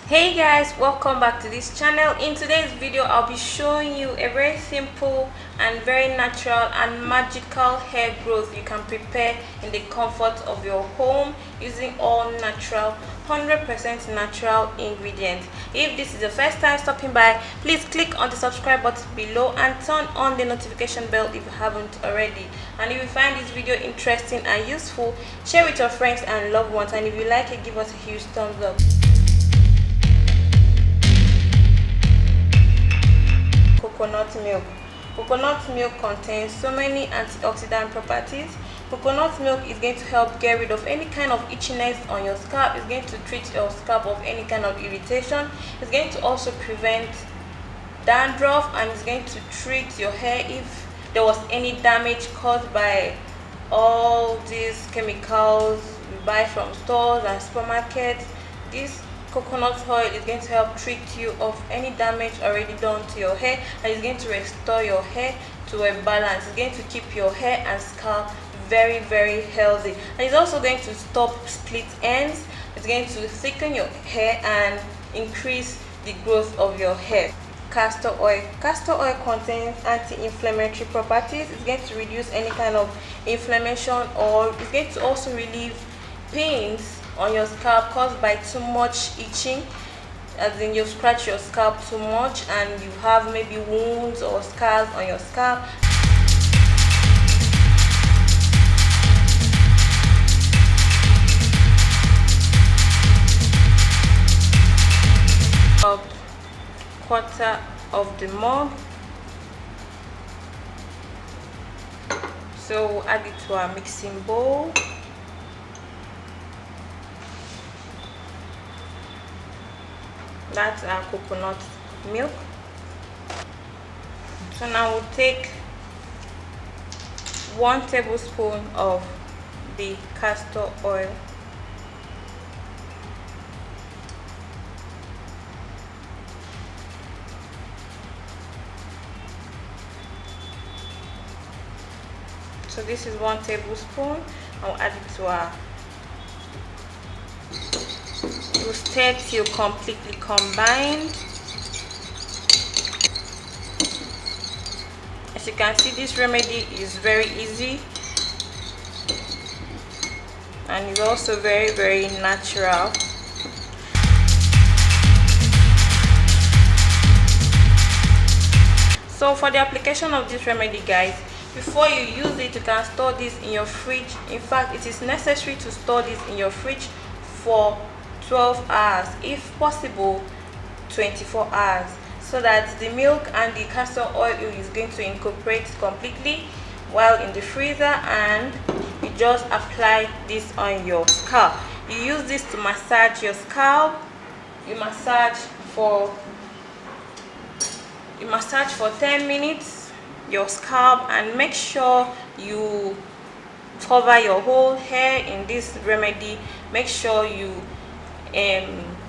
Hey guys, welcome back to this channel. In today's video I'll be showing you a very simple and very natural and magical hair growth you can prepare in the comfort of your home using all natural 100% natural ingredients. If this is the first time stopping by, please click on the subscribe button below and turn on the notification bell if you haven't already. And if you find this video interesting and useful, share with your friends and loved ones, and if you like it, give us a huge thumbs up. Coconut milk. Coconut milk contains so many antioxidant properties. Coconut milk is going to help get rid of any kind of itchiness on your scalp. It's going to treat your scalp of any kind of irritation. It's going to also prevent dandruff, and it's going to treat your hair if there was any damage caused by all these chemicals we buy from stores and supermarkets. This coconut oil is going to help treat you of any damage already done to your hair, and it's going to restore your hair to a balance. It's going to keep your hair and scalp very healthy, and it's also going to stop split ends. It's going to thicken your hair and increase the growth of your hair. Castor oil. Castor oil contains anti-inflammatory properties. It's going to reduce any kind of inflammation, or it's going to also relieve pains on your scalp caused by too much itching, as in you scratch your scalp too much and you have maybe wounds or scars on your scalp. About quarter of the mug, so we'll add it to our mixing bowl. That's our coconut milk. So now we'll take 1 tablespoon of the castor oil. So this is 1 tablespoon. I'll add it to our. We'll stir till completely combined. As you can see, this remedy is very easy and is also very natural. So for the application of this remedy, guys, before you use it, you can store this in your fridge. In fact, it is necessary to store this in your fridge for 12 hours, if possible 24 hours, so that the milk and the castor oil is going to incorporate completely while in the freezer, and you just apply this on your scalp. You use this to massage your scalp. You massage for 10 minutes your scalp, and make sure you cover your whole hair in this remedy. Make sure you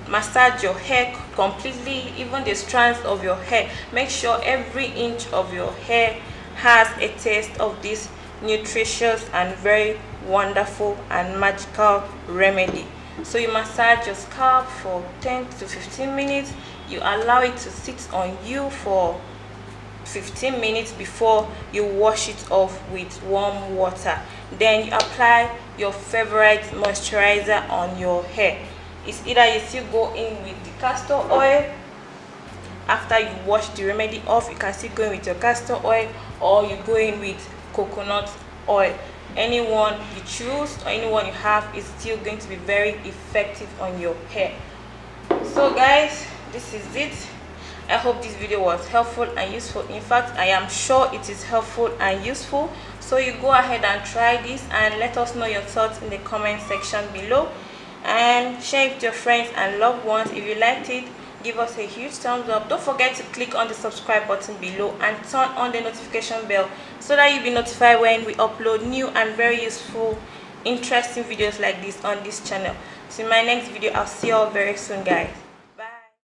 massage your hair completely, even the strands of your hair. Make sure every inch of your hair has a taste of this nutritious and very wonderful and magical remedy. So you massage your scalp for 10 to 15 minutes. You allow it to sit on you for 15 minutes before you wash it off with warm water. Then you apply your favorite moisturizer on your hair. It's either you still go in with the castor oil after you wash the remedy off. You can still go in with your castor oil, or you go in with coconut oil. Anyone you choose or anyone you have is still going to be very effective on your hair. So guys, this is it. I hope this video was helpful and useful. In fact, I am sure it is helpful and useful. So you go ahead and try this and let us know your thoughts in the comment section below, and share it with your friends and loved ones. If you liked it, give us a huge thumbs up. Don't forget to click on the subscribe button below and turn on the notification bell so that you'll be notified when we upload new and very useful, interesting videos like this on this channel. So in my next video, I'll see you all very soon, guys.